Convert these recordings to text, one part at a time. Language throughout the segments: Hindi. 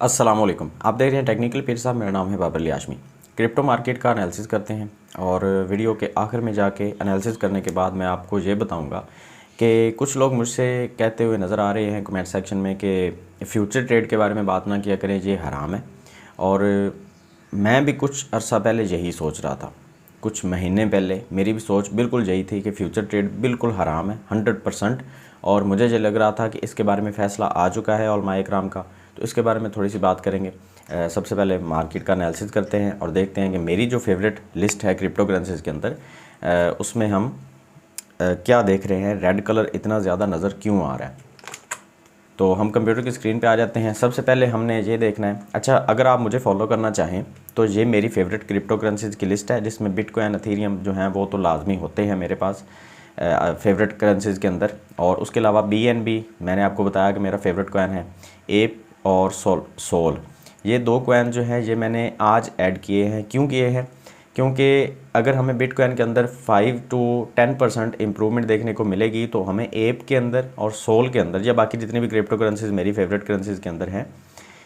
अस्सलामुअलैकुम। आप देख रहे हैं टेक्निकल पीर साहब। मेरा नाम है बाबर अली हाशमी। क्रिप्टो मार्केट का एनालिसिस करते हैं और वीडियो के आखिर में जाके एनालिसिस करने के बाद मैं आपको ये बताऊंगा कि कुछ लोग मुझसे कहते हुए नज़र आ रहे हैं कमेंट सेक्शन में कि फ्यूचर ट्रेड के बारे में बात ना किया करें, ये हराम है। और मैं भी कुछ अर्सा पहले यही सोच रहा था। कुछ महीने पहले मेरी भी सोच बिल्कुल यही थी कि फ़्यूचर ट्रेड बिल्कुल हराम है 100%। और मुझे ये लग रहा था कि इसके बारे में फ़ैसला आ चुका है उलमा इकराम का, तो इसके बारे में थोड़ी सी बात करेंगे। सबसे पहले मार्केट का एनालिसिस करते हैं और देखते हैं कि मेरी जो फेवरेट लिस्ट है क्रिप्टो करेंसीज के अंदर, उसमें हम क्या देख रहे हैं। रेड कलर इतना ज़्यादा नज़र क्यों आ रहा है। तो हम कंप्यूटर की स्क्रीन पे आ जाते हैं। सबसे पहले हमने ये देखना है, अच्छा अगर आप मुझे फॉलो करना चाहें तो ये मेरी फेवरेट क्रिप्टो करेंसीज की लिस्ट है, जिसमें बिटकॉइन, एथेरियम जो हैं वो तो लाजमी होते हैं मेरे पास फेवरेट करेंसीज के अंदर। और उसके अलावा BNB मैंने आपको बताया कि मेरा फेवरेट कॉइन है। एप और सोल ये दो कॉइन जो हैं ये मैंने आज ऐड किए हैं। क्यों किए हैं? क्योंकि अगर हमें बिटकॉइन के अंदर 5 to 10% इम्प्रूवमेंट देखने को मिलेगी तो हमें एप के अंदर और सोल के अंदर या बाकी जितनी भी क्रिप्टो करेंसीज मेरी फेवरेट करेंसीज के अंदर हैं,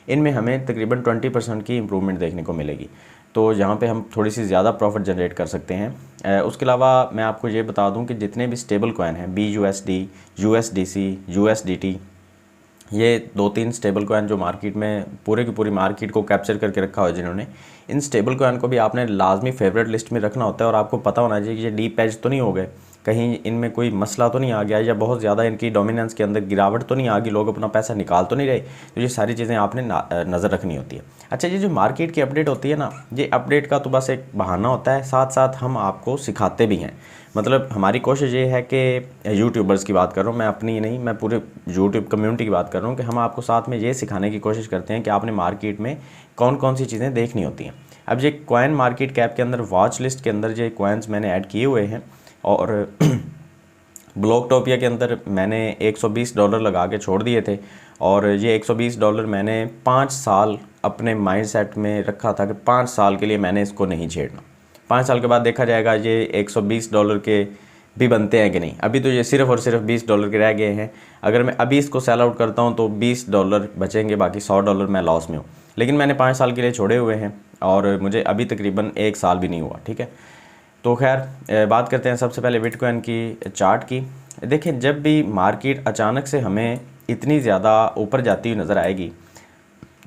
इनमें हमें तकरीबन 20% की इम्प्रूवमेंट देखने को मिलेगी। तो यहाँ पे हम थोड़ी सी ज़्यादा प्रॉफिट जनरेट कर सकते हैं। उसके अलावा मैं आपको ये बता दूँ कि जितने भी स्टेबल कॉइन हैं, BUSD, USDC, USDT, ये 2-3 स्टेबल कॉइन जो मार्केट में पूरे की पूरी मार्केट को कैप्चर करके रखा हो जिन्होंने, इन स्टेबल कॉइन को भी आपने लाजमी फेवरेट लिस्ट में रखना होता है। और आपको पता होना चाहिए कि ये डीप एज तो नहीं हो गए, कहीं इनमें कोई मसला तो नहीं आ गया, या बहुत ज़्यादा इनकी डोमिनेंस के अंदर गिरावट तो नहीं आ गई, लोग अपना पैसा निकाल तो नहीं रहे। तो ये सारी चीज़ें आपने नज़र रखनी होती है। अच्छा, ये जो मार्केट की अपडेट होती है ना, ये अपडेट का तो बस एक बहाना होता है, साथ साथ हम आपको सिखाते भी हैं। मतलब हमारी कोशिश ये है कि यूट्यूबर्स की बात कर रहा हूँ मैं, अपनी नहीं, मैं पूरे यूट्यूब कम्युनिटी की बात कर रहा हूँ कि हम आपको साथ में ये सिखाने की कोशिश करते हैं कि आपने मार्केट में कौन कौन सी चीज़ें देखनी होती हैं। अब ये कॉइन मार्केट कैप के अंदर वॉच लिस्ट के अंदर ये कॉइन्स मैंने ऐड किए हुए हैं। और ब्लॉकटोपिया के अंदर मैंने $120 लगा के छोड़ दिए थे। और ये $120 मैंने 5 साल अपने माइंड सेट में रखा था कि 5 साल के लिए मैंने इसको नहीं छेड़ना। 5 साल के बाद देखा जाएगा ये $120 के भी बनते हैं कि नहीं। अभी तो ये सिर्फ़ और सिर्फ $20 के रह गए हैं। अगर मैं अभी इसको सेल आउट करता हूँ तो $20 बचेंगे, बाकी $100 मैं लॉस में हूँ। लेकिन मैंने 5 साल के लिए छोड़े हुए हैं और मुझे अभी तकरीबन 1 साल भी नहीं हुआ। ठीक है, तो खैर बात करते हैं सबसे पहले बिटकॉइन की चार्ट की। देखें, जब भी मार्केट अचानक से हमें इतनी ज़्यादा ऊपर जाती हुई नज़र आएगी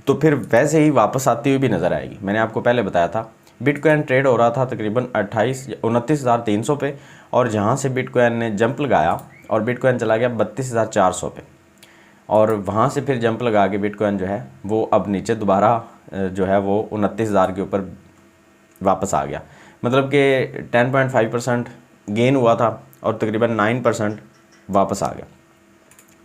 तो फिर वैसे ही वापस आती हुई भी नज़र आएगी। मैंने आपको पहले बताया था बिटकॉइन ट्रेड हो रहा था तकरीबन 29,300 पे, और जहाँ से बिटकॉइन ने जंप लगाया और बिटकॉइन चला गया 32,400 पे, और वहाँ से फिर जंप लगा के बिटकॉइन जो है वो अब नीचे दोबारा जो है वो 29,000 के ऊपर वापस आ गया। मतलब कि 10.5% गेन हुआ था और तकरीबन 9% वापस आ गया।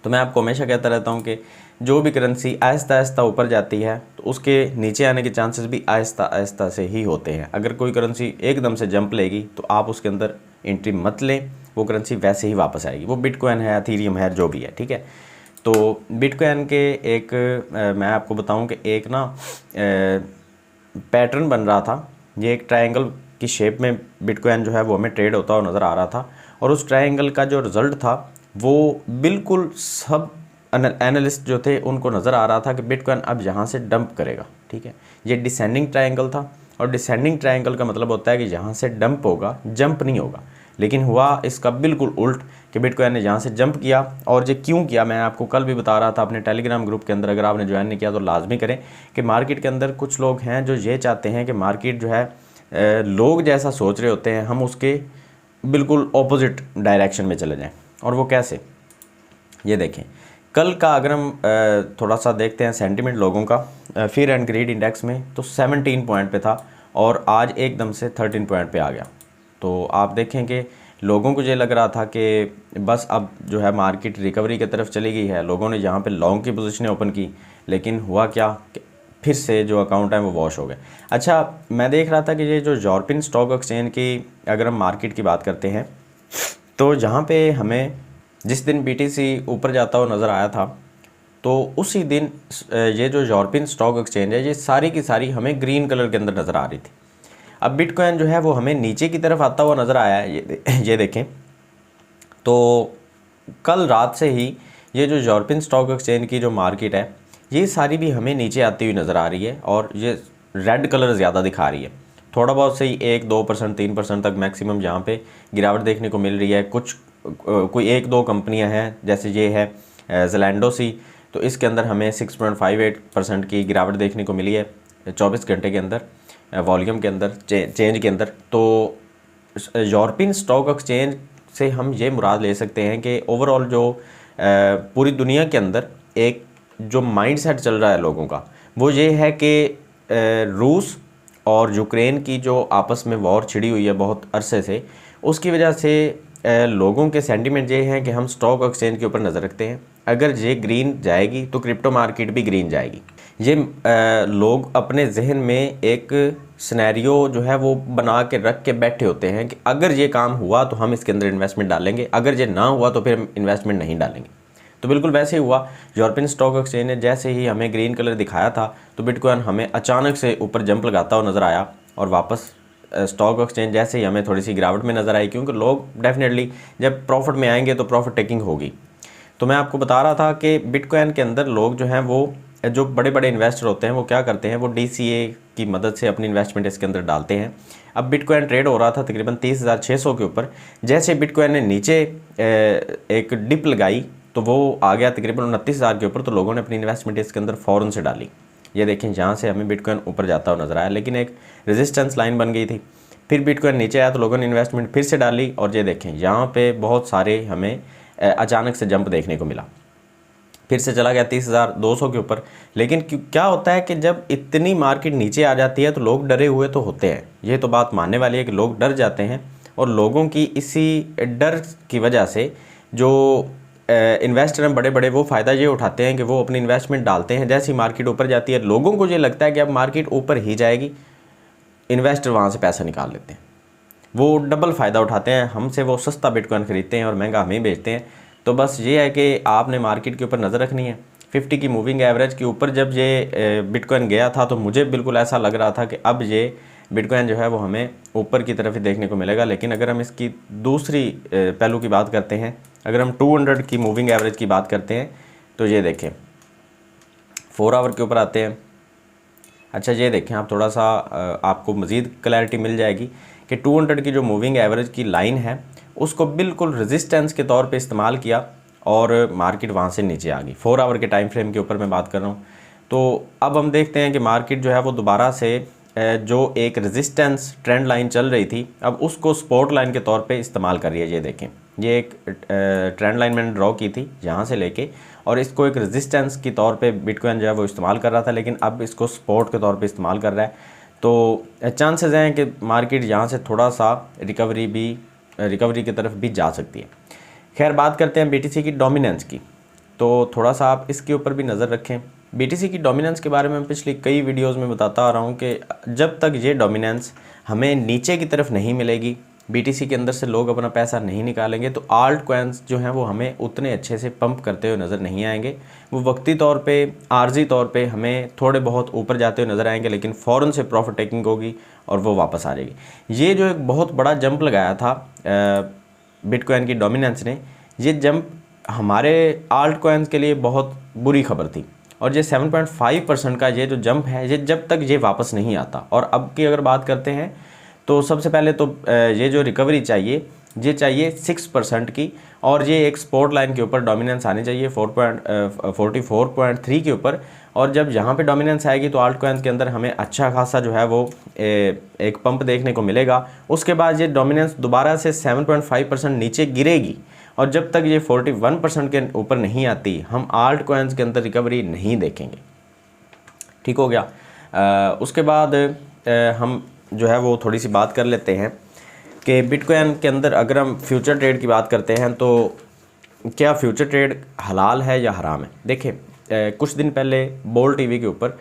तो मैं आपको हमेशा कहता रहता हूँ कि जो भी करेंसी आहिस्ता आहिस्ता ऊपर जाती है तो उसके नीचे आने के चांसेस भी आहिस्ता आहिस्ता से ही होते हैं। अगर कोई करेंसी एकदम से जंप लेगी तो आप उसके अंदर एंट्री मत लें, वो करेंसी वैसे ही वापस आएगी। वो बिटकॉइन है, एथेरियम है, जो भी है। ठीक है, तो बिटकॉइन के एक मैं आपको बताऊं कि एक ना पैटर्न बन रहा था। ये एक ट्रायंगल की शेप में बिटकॉइन जो है वो हमें ट्रेड होता हुआ नज़र आ रहा था, और उस ट्रायंगल का जो रिज़ल्ट था वो बिल्कुल सब एनालिस्ट जो थे उनको नज़र आ रहा था कि बिटकॉइन अब यहाँ से डंप करेगा। ठीक है, ये डिसेंडिंग ट्रायंगल था, और डिसेंडिंग ट्रायंगल का मतलब होता है कि यहाँ से डंप होगा, जंप नहीं होगा। लेकिन हुआ इसका बिल्कुल उल्ट कि बिटकॉइन ने यहाँ से जंप किया। और ये क्यों किया, मैं आपको कल भी बता रहा था अपने टेलीग्राम ग्रुप के अंदर, अगर आपने ज्वाइन नहीं किया तो लाजमी करें। कि मार्केट के अंदर कुछ लोग हैं जो ये चाहते हैं कि मार्केट जो है लोग जैसा सोच रहे होते हैं हम उसके बिल्कुल ऑपोजिट डायरेक्शन में चले जाएं। और वो कैसे, ये देखें, कल का अगर हम थोड़ा सा देखते हैं सेंटिमेंट लोगों का फियर एंड ग्रीड इंडेक्स में, तो 17 पॉइंट पे था और आज एकदम से 13 पॉइंट पे आ गया। तो आप देखें कि लोगों को ये लग रहा था कि बस अब जो है मार्केट रिकवरी की तरफ चली गई है, लोगों ने यहाँ पे लॉन्ग की पोजीशनें ओपन की, लेकिन हुआ क्या कि फिर से जो अकाउंट है वो वॉश हो गए। अच्छा, मैं देख रहा था कि ये जो यूरोपियन स्टॉक एक्सचेंज की अगर हम मार्केट की बात करते हैं तो यहाँ पे हमें जिस दिन BTC ऊपर जाता हुआ नज़र आया था तो उसी दिन ये जो यूरोपियन स्टॉक एक्सचेंज है ये सारी की सारी हमें ग्रीन कलर के अंदर नज़र आ रही थी। अब बिटकॉइन जो है वो हमें नीचे की तरफ आता हुआ नज़र आया है, ये देखें। तो कल रात से ही ये जो यूरोपियन स्टॉक एक्सचेंज की जो मार्केट है ये सारी भी हमें नीचे आती हुई नज़र आ रही है और ये रेड कलर ज़्यादा दिखा रही है। थोड़ा बहुत सही 1-2%, 3% तक मैक्सिमम जहाँ पे गिरावट देखने को मिल रही है। कोई 1-2 कंपनियां हैं, जैसे ये है ज़लैंडो सी, तो इसके अंदर हमें 6.58% की गिरावट देखने को मिली है 24 घंटे के अंदर, वॉल्यूम के अंदर, चेंज के अंदर। तो यूरोपियन स्टॉक एक्सचेंज से हम ये मुराद ले सकते हैं कि ओवरऑल जो पूरी दुनिया के अंदर एक जो माइंडसेट चल रहा है लोगों का, वो ये है कि रूस और यूक्रेन की जो आपस में वॉर छिड़ी हुई है बहुत अरसे से, उसकी वजह से लोगों के सेंटिमेंट ये हैं कि हम स्टॉक एक्सचेंज के ऊपर नज़र रखते हैं। अगर ये ग्रीन जाएगी तो क्रिप्टो मार्केट भी ग्रीन जाएगी। ये लोग अपने जहन में एक सिनेरियो जो है वो बना के रख के बैठे होते हैं कि अगर ये काम हुआ तो हम इसके अंदर इन्वेस्टमेंट डालेंगे, अगर ये ना हुआ तो फिर हम इन्वेस्टमेंट नहीं डालेंगे। तो बिल्कुल वैसे ही हुआ। यूरोपियन स्टॉक एक्सचेंज ने जैसे ही हमें ग्रीन कलर दिखाया था तो बिटकॉइन हमें अचानक से ऊपर जंप लगाता हुआ नज़र आया और वापस स्टॉक एक्सचेंज जैसे ही हमें थोड़ी सी गिरावट में नज़र आई, क्योंकि लोग डेफिनेटली जब प्रॉफिट में आएंगे तो प्रॉफिट टेकिंग होगी। तो मैं आपको बता रहा था कि बिटकॉइन के अंदर लोग जो हैं वो जो बड़े बड़े इन्वेस्टर होते हैं वो क्या करते हैं, वो DCA की मदद से अपनी इन्वेस्टमेंट इसके अंदर डालते हैं। अब बिटकॉइन ट्रेड हो रहा था तकरीबन 30,600 के ऊपर। जैसे बिटकॉइन ने नीचे एक डिप लगाई तो वो आ गया तकरीबन 29,000 के ऊपर, तो लोगों ने अपनी इन्वेस्टमेंट इसके अंदर फ़ौरन से डाली। ये देखें, जहाँ से हमें बिटकॉइन ऊपर जाता हुआ नज़र आया, लेकिन एक रेजिस्टेंस लाइन बन गई थी। फिर बिटकॉइन नीचे आया तो लोगों ने इन्वेस्टमेंट फिर से डाली और ये देखें यहाँ पे बहुत सारे हमें अचानक से जंप देखने को मिला। फिर से चला गया 30,200 के ऊपर। लेकिन क्या होता है कि जब इतनी मार्केट नीचे आ जाती है तो लोग डरे हुए तो होते हैं, ये तो बात मानने वाली है कि लोग डर जाते हैं। और लोगों की इसी डर की वजह से जो इन्वेस्टर हैं बड़े बड़े, वो फ़ायदा ये उठाते हैं कि वो अपनी इन्वेस्टमेंट डालते हैं। जैसी मार्केट ऊपर जाती है, लोगों को ये लगता है कि अब मार्केट ऊपर ही जाएगी, इन्वेस्टर वहाँ से पैसा निकाल लेते हैं। वो डबल फ़ायदा उठाते हैं, हमसे वो सस्ता बिटकॉइन ख़रीदते हैं और महंगा हमें बेचते हैं। तो बस ये है कि आपने मार्केट के ऊपर नज़र रखनी है। 50 की मूविंग एवरेज के ऊपर जब ये बिटकॉइन गया था तो मुझे बिल्कुल ऐसा लग रहा था कि अब ये बिटकॉइन जो है वो हमें ऊपर की तरफ ही देखने को मिलेगा। लेकिन अगर हम इसकी दूसरी पहलू की बात करते हैं, अगर हम 200 की मूविंग एवरेज की बात करते हैं तो ये देखें 4 आवर के ऊपर आते हैं। अच्छा, ये देखें आप, थोड़ा सा आपको मज़ीद क्लैरिटी मिल जाएगी कि 200 की जो मूविंग एवरेज की लाइन है उसको बिल्कुल रेजिस्टेंस के तौर पे इस्तेमाल किया और मार्केट वहाँ से नीचे आ गई। 4 आवर के टाइम फ्रेम के ऊपर मैं बात कर रहा हूँ। तो अब हम देखते हैं कि मार्केट जो है वो दोबारा से जो एक रेजिस्टेंस ट्रेंड लाइन चल रही थी, अब उसको सपोर्ट लाइन के तौर पे इस्तेमाल कर रही है। ये देखें, ये एक ट्रेंड लाइन मैंने ड्रॉ की थी यहाँ से लेके, और इसको एक रेजिस्टेंस के तौर पे बिटकॉइन जो है वो इस्तेमाल कर रहा था, लेकिन अब इसको सपोर्ट के तौर पे इस्तेमाल कर रहा है। तो चांसेस हैं कि मार्केट यहाँ से थोड़ा सा रिकवरी की तरफ भी जा सकती है। खैर, बात करते हैं BTC की डोमिनेंस की, तो थोड़ा सा आप इसके ऊपर भी नज़र रखें। BTC की डोमिनेंस के बारे में मैं पिछली कई वीडियोस में बताता आ रहा हूँ कि जब तक ये डोमिनेंस हमें नीचे की तरफ नहीं मिलेगी, BTC के अंदर से लोग अपना पैसा नहीं निकालेंगे, तो आल्ट कॉइन्स जो हैं वो हमें उतने अच्छे से पंप करते हुए नज़र नहीं आएंगे। वो वक्ती तौर पे, आर्जी तौर पे हमें थोड़े बहुत ऊपर जाते हुए नज़र आएंगे, लेकिन फ़ौरन से प्रॉफिट टेकिंग होगी और वो वापस आ जाएगी। ये जो एक बहुत बड़ा जंप लगाया था बिटकॉइन की डोमिनेंस ने, ये जंप हमारे आल्ट कॉइन्स के लिए बहुत बुरी खबर थी। और ये 7.5% का ये जो जंप है, ये जब तक ये वापस नहीं आता, और अब की अगर बात करते हैं तो सबसे पहले तो ये जो रिकवरी चाहिए, ये चाहिए 6% की, और ये एक सपोर्ट लाइन के ऊपर डोमिनेंस आनी चाहिए 44.3 के ऊपर। और जब यहाँ पे डोमिनेंस आएगी तो आल्ट कॉइन्स के अंदर हमें अच्छा खासा जो है वो एक पंप देखने को मिलेगा। उसके बाद ये डोमिनेंस दोबारा से 7.5% नीचे गिरेगी, और जब तक ये 41% के ऊपर नहीं आती, हम आल्ट कॉइन्स के अंदर रिकवरी नहीं देखेंगे। ठीक हो गया। उसके बाद हम जो है वो थोड़ी सी बात कर लेते हैं कि बिटकॉइन के अंदर अगर हम फ्यूचर ट्रेड की बात करते हैं तो क्या फ्यूचर ट्रेड हलाल है या हराम है। देखिए, कुछ दिन पहले बोल टीवी के ऊपर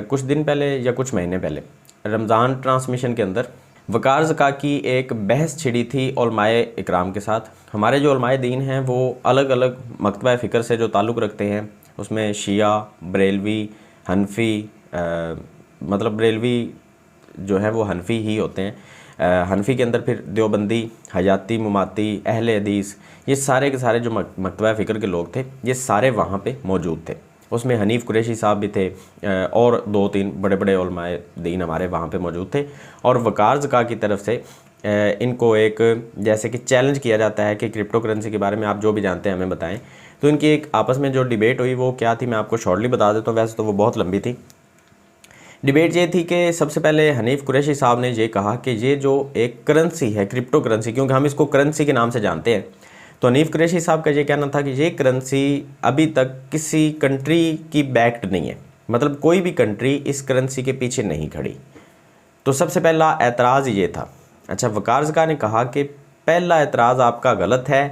कुछ दिन पहले या कुछ महीने पहले रमज़ान ट्रांसमिशन के अंदर वकार ज़का की एक बहस छिड़ी थी उलमाए इकराम के साथ। हमारे जो उलमाए दीन हैं वो अलग अलग मकतबा फ़िक्र से जो ताल्लुक़ रखते हैं, उसमें शिया, बरेलवी, हनफी, मतलब बरेलवी जो है वो हनफी ही होते हैं। हनफी के अंदर फिर देवबंदी, हयाती, मुमाती, अहले हदीस, ये सारे के सारे जो मकतबा फ़िक्र के लोग थे, ये सारे वहाँ पे मौजूद थे। उसमें हनीफ कुरैशी साहब भी थे और 2-3 बड़े बड़े उलमाए दीन हमारे वहाँ पे मौजूद थे। और वक़ार ज़का की तरफ से इनको एक जैसे कि चैलेंज किया जाता है कि क्रिप्टो करेंसी के बारे में आप जो भी जानते हैं हमें बताएं। तो इनकी एक आपस में जो डिबेट हुई वो क्या थी, मैं आपको शॉर्टली बता देता हूँ, वैसे तो वो बहुत लंबी थी। डिबेट ये थी कि सबसे पहले हनीफ कुरैशी साहब ने ये कहा कि ये जो एक करेंसी है, क्रिप्टो करेंसी, क्योंकि हम इसको करेंसी के नाम से जानते हैं, तो हनीफ कुरैशी साहब का ये कहना था कि ये करेंसी अभी तक किसी कंट्री की बैक्ड नहीं है, मतलब कोई भी कंट्री इस करेंसी के पीछे नहीं खड़ी। तो सबसे पहला एतराज़ ये था। अच्छा, वक़ार ज़का ने कहा कि पहला एतराज़ आपका गलत है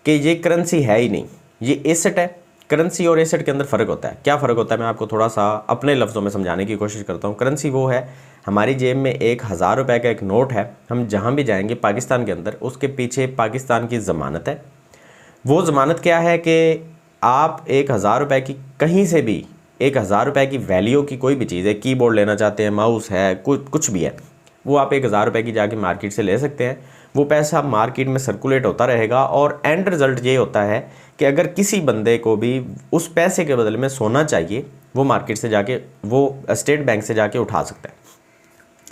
कि ये करेंसी है ही नहीं, ये एसेट है। करेंसी और एसेट के अंदर फ़र्क होता है। क्या फ़र्क होता है मैं आपको थोड़ा सा अपने लफ्ज़ों में समझाने की कोशिश करता हूँ। करेंसी वो है, हमारी जेब में 1000 रुपये का एक नोट है, हम जहाँ भी जाएंगे पाकिस्तान के अंदर उसके पीछे पाकिस्तान की ज़मानत है। वो ज़मानत क्या है कि आप 1000 रुपये की कहीं से भी 1000 रुपये की वैल्यू की कोई भी चीज़ है, कीबोर्ड लेना चाहते हैं, माउस है, कुछ भी है, वो आप 1000 रुपये की जाके मार्केट से ले सकते हैं। वो पैसा मार्केट में सर्कुलेट होता रहेगा और एंड रिज़ल्ट ये होता है कि अगर किसी बंदे को भी उस पैसे के बदले में सोना चाहिए, वो मार्केट से जाके, वो स्टेट बैंक से जाके उठा सकता है।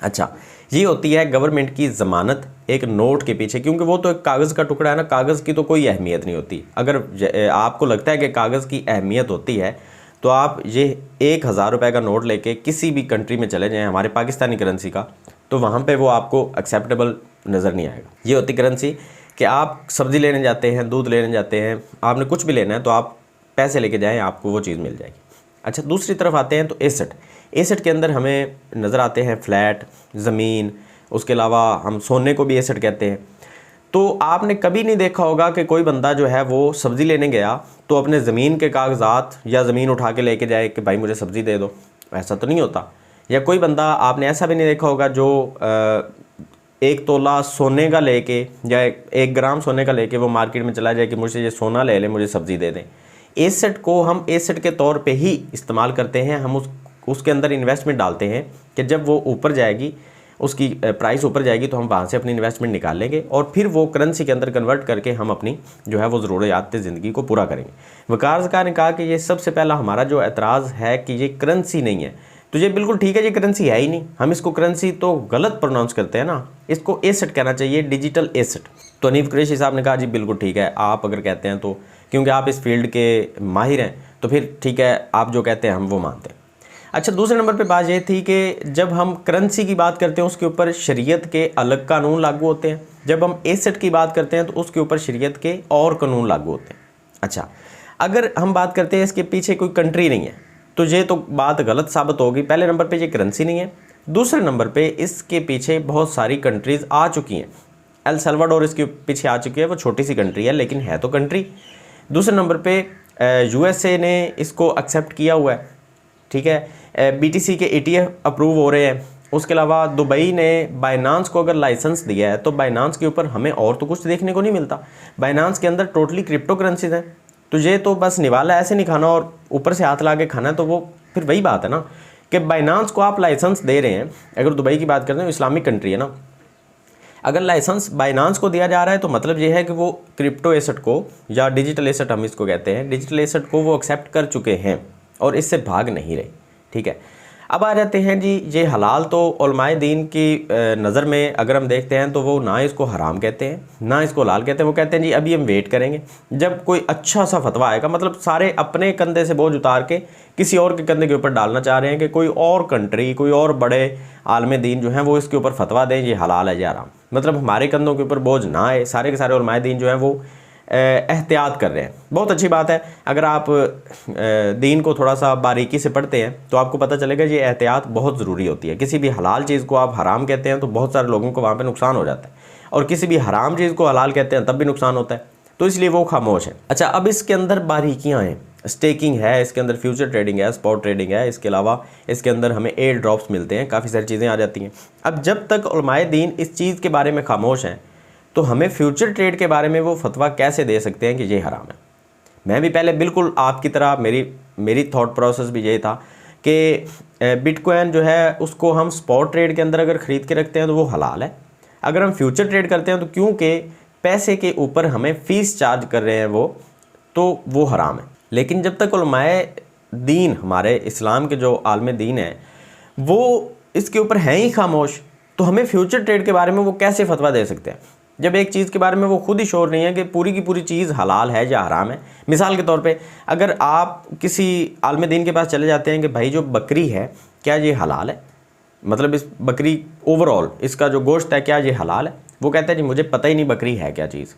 अच्छा, ये होती है गवर्नमेंट की ज़मानत एक नोट के पीछे, क्योंकि वो तो एक कागज़ का टुकड़ा है ना, कागज़ की तो कोई अहमियत नहीं होती। अगर आपको लगता है कि कागज़ की अहमियत होती है तो आप ये 1000 रुपये का नोट लेके किसी भी कंट्री में चले जाएँ हमारे पाकिस्तानी करेंसी का, तो वहाँ पे वो आपको एक्सेप्टेबल नज़र नहीं आएगा। ये होती करेंसी कि आप सब्ज़ी लेने जाते हैं, दूध लेने जाते हैं, आपने कुछ भी लेना है तो आप पैसे लेके जाएँ, आपको वो चीज़ मिल जाएगी। अच्छा, दूसरी तरफ आते हैं तो एसेट। एसेट के अंदर हमें नज़र आते हैं फ्लैट, ज़मीन, उसके अलावा हम सोने को भी एसेट कहते हैं। तो आपने कभी नहीं देखा होगा कि कोई बंदा जो है वो सब्ज़ी लेने गया तो अपने ज़मीन के कागज़ात या ज़मीन उठा के लेके जाए कि भाई मुझे सब्ज़ी दे दो, ऐसा तो नहीं होता। या कोई बंदा आपने ऐसा भी नहीं देखा होगा जो 1 तोला सोने का लेके या 1 ग्राम सोने का लेके वो मार्केट में चला जाए कि मुझे ये सोना ले ले, मुझे सब्ज़ी दे दें। एसेट को हम एसेट के तौर पे ही इस्तेमाल करते हैं, हम उसके अंदर इन्वेस्टमेंट डालते हैं कि जब वो ऊपर जाएगी, उसकी प्राइस ऊपर जाएगी तो हम वहाँ से अपनी इन्वेस्टमेंट निकाल लेंगे और फिर वो करेंसी के अंदर कन्वर्ट करके हम अपनी जो है वो ज़रूरियात ज़िंदगी को पूरा करेंगे। वक़ार ज़का ने कहा कि ये सबसे पहला हमारा जो एतराज़ है कि ये करेंसी नहीं है। तो ये बिल्कुल ठीक है, ये करेंसी है ही नहीं, हम इसको करेंसी तो गलत प्रोनाउंस करते हैं ना, इसको एसेट कहना चाहिए, डिजिटल एसेट। तो हनीफ कुरैशी साहब ने कहा जी बिल्कुल ठीक है, आप अगर कहते हैं तो, क्योंकि आप इस फील्ड के माहिर हैं, तो फिर ठीक है, आप जो कहते हैं हम वो मानते हैं। अच्छा, दूसरे नंबर पे बात ये थी कि जब हम करेंसी की बात करते हैं उसके ऊपर शरीयत के अलग कानून लागू होते हैं, जब हम एसेट की बात करते हैं तो उसके ऊपर शरीयत के और कानून लागू होते हैं। अच्छा, अगर हम बात करते हैं इसके पीछे कोई कंट्री नहीं है तो ये तो बात गलत साबित होगी। पहले नंबर पे ये करेंसी नहीं है, दूसरे नंबर पे इसके पीछे बहुत सारी कंट्रीज़ आ चुकी हैं। एल सल्वाडोर इसके पीछे आ चुकी है, वो छोटी सी कंट्री है लेकिन है तो कंट्री। दूसरे नंबर पे यूएसए ने इसको एक्सेप्ट किया हुआ है, ठीक है, बीटीसी के ETF अप्रूव हो रहे हैं। उसके अलावा दुबई ने बाइनांस को अगर लाइसेंस दिया है तो बाइनांस के ऊपर हमें और तो कुछ देखने को नहीं मिलता। बाइनांस के अंदर टोटली क्रिप्टो करेंसीज हैं, तो ये तो बस निवाला ऐसे नहीं खाना और ऊपर से हाथ ला के खाना है, तो वो फिर वही बात है ना कि बाइनांस को आप लाइसेंस दे रहे हैं। अगर दुबई की बात करते हैं, इस्लामिक कंट्री है ना, अगर लाइसेंस बाइनांस को दिया जा रहा है तो मतलब ये है कि वो क्रिप्टो एसेट को, या डिजिटल एसेट हम इसको कहते हैं, डिजिटल एसेट को वो एक्सेप्ट कर चुके हैं और इससे भाग नहीं रहे। ठीक है, अब आ जाते हैं जी, ये हलाल तो उलमाए दीन की नज़र में अगर हम देखते हैं तो वो ना इसको हराम कहते हैं ना इसको हलाल कहते हैं। वो कहते हैं जी अभी हम वेट करेंगे जब कोई अच्छा सा फतवा आएगा, मतलब सारे अपने कंधे से बोझ उतार के किसी और के कंधे के ऊपर डालना चाह रहे हैं कि कोई और कंट्री, कोई और बड़े आलमे दीन जो हैं वो इसके ऊपर फतवा दें ये हलाल है या हराम, मतलब हमारे कंधों के ऊपर बोझ ना आए। सारे के सारे उलमाए दीन जो हैं वो एहतियात कर रहे हैं। बहुत अच्छी बात है, अगर आप दीन को थोड़ा सा बारीकी से पढ़ते हैं तो आपको पता चलेगा ये एहतियात बहुत ज़रूरी होती है। किसी भी हलाल चीज़ को आप हराम कहते हैं तो बहुत सारे लोगों को वहाँ पे नुकसान हो जाता है, और किसी भी हराम चीज़ को हलाल कहते हैं तब भी नुकसान होता है, तो इसलिए वो खामोश है। अच्छा, अब इसके अंदर बारीकियाँ हैं, स्टेकिंग है, इसके अंदर फ्यूचर ट्रेडिंग है, स्पॉट ट्रेडिंग है, इसके अलावा इसके अंदर हमें एयर ड्रॉप्स मिलते हैं, काफ़ी सारी चीज़ें आ जाती हैं। अब जब तक उलमाए दीन इस चीज़ के बारे में खामोश हैं तो हमें फ्यूचर ट्रेड के बारे में वो फतवा कैसे दे सकते हैं कि ये हराम है। मैं भी पहले बिल्कुल आपकी तरह मेरी थॉट प्रोसेस भी यही था कि बिटकॉइन जो है उसको हम स्पॉट ट्रेड के अंदर अगर ख़रीद के रखते हैं तो वो हलाल है, अगर हम फ्यूचर ट्रेड करते हैं तो क्योंकि पैसे के ऊपर हमें फ़ीस चार्ज कर रहे हैं वो, तो वो हराम है। लेकिन जब तक उलमाए दीन, हमारे इस्लाम के जो आलम दीन है वो इसके ऊपर हैं ही खामोश, तो हमें फ्यूचर ट्रेड के बारे में वो कैसे फतवा दे सकते हैं जब एक चीज़ के बारे में वो खुद ही श्योर नहीं है कि पूरी की पूरी चीज़ हलाल है या हराम है। मिसाल के तौर पे अगर आप किसी आलम दीन के पास चले जाते हैं कि भाई जो बकरी है क्या ये हलाल है, मतलब इस बकरी ओवरऑल इसका जो गोश्त है क्या ये हलाल है, वो कहता है जी मुझे पता ही नहीं बकरी है क्या चीज़।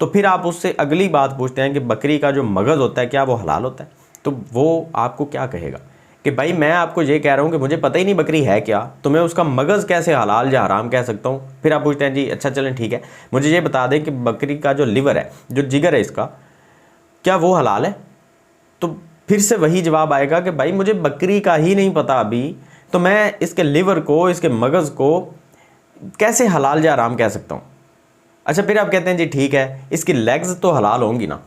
तो फिर आप उससे अगली बात पूछते हैं कि बकरी का जो मगज़ होता है क्या वो हलाल होता है, तो वो आपको क्या कहेगा कि भाई मैं आपको ये कह रहा हूँ कि मुझे पता ही नहीं बकरी है क्या, तो मैं उसका मगज़ कैसे हलाल या हराम कह सकता हूँ। फिर आप पूछते हैं जी अच्छा चलें ठीक है, मुझे ये बता दें कि बकरी का जो लिवर है, जो जिगर है इसका, क्या वो हलाल है। तो फिर से वही जवाब आएगा कि भाई मुझे बकरी का ही नहीं पता अभी, तो मैं इसके लिवर को, इसके मगज़ को कैसे हलाल या हराम कह सकता हूँ। अच्छा फिर आप कहते हैं जी ठीक है इसकी लेग्स तो हलाल होंगी ना,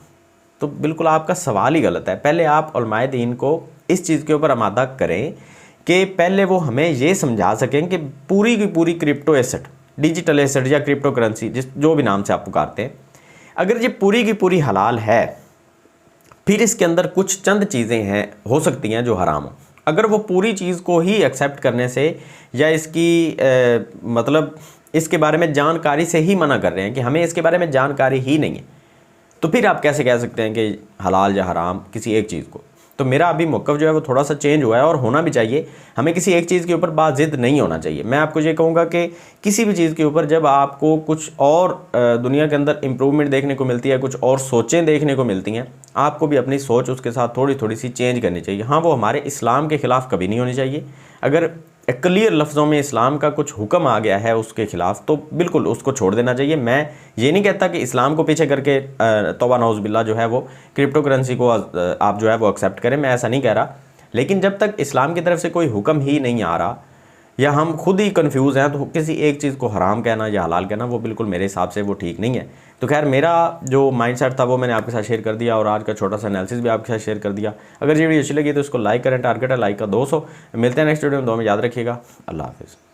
तो बिल्कुल आपका सवाल ही गलत है। पहले आप उलमाए दीन को इस चीज़ के ऊपर आमादा करें कि पहले वो हमें ये समझा सकें कि पूरी की पूरी क्रिप्टो एसेट, डिजिटल एसेट या क्रिप्टो करेंसी, जो भी नाम से आप पुकारते हैं, अगर ये पूरी की पूरी हलाल है, फिर इसके अंदर कुछ चंद चीज़ें हैं हो सकती हैं जो हराम हो। अगर वो पूरी चीज़ को ही एक्सेप्ट करने से या इसकी मतलब इसके बारे में जानकारी से ही मना कर रहे हैं कि हमें इसके बारे में जानकारी ही नहीं है, तो फिर आप कैसे कह सकते हैं कि हलाल या हराम किसी एक चीज़ को। तो मेरा अभी मौक़िफ़ जो है वो थोड़ा सा चेंज हुआ है और होना भी चाहिए। हमें किसी एक चीज़ के ऊपर बाज़िद नहीं होना चाहिए। मैं आपको ये कहूँगा कि किसी भी चीज़ के ऊपर जब आपको कुछ और दुनिया के अंदर इम्प्रूवमेंट देखने को मिलती है, कुछ और सोचें देखने को मिलती हैं, आपको भी अपनी सोच उसके साथ थोड़ी थोड़ी सी चेंज करनी चाहिए। हाँ, वो हमारे इस्लाम के ख़िलाफ़ कभी नहीं होनी चाहिए। अगर क्लियर लफ्ज़ों में इस्लाम का कुछ हुक्म आ गया है उसके ख़िलाफ़, तो बिल्कुल उसको छोड़ देना चाहिए। मैं ये नहीं कहता कि इस्लाम को पीछे करके तौबा नाउज़ बिल्लाह जो है वो क्रिप्टो करेंसी को आप जो है वो एक्सेप्ट करें, मैं ऐसा नहीं कह रहा। लेकिन जब तक इस्लाम की तरफ से कोई हुक्म ही नहीं आ रहा या हम खुद ही कंफ्यूज हैं, तो किसी एक चीज़ को हराम कहना या हलाल कहना वो बिल्कुल मेरे हिसाब से वो ठीक नहीं है। तो खैर मेरा जो माइंडसेट था वो मैंने आपके साथ शेयर कर दिया और आज का छोटा सा एनालिसिस भी आपके साथ शेयर कर दिया। अगर ये वीडियो अच्छी लगी तो इसको लाइक करें, टारगेट है लाइक का 200। मिलते हैं नेक्स्ट वीडियो में, दो में याद रखिएगा। अल्लाह हाफ़िज़।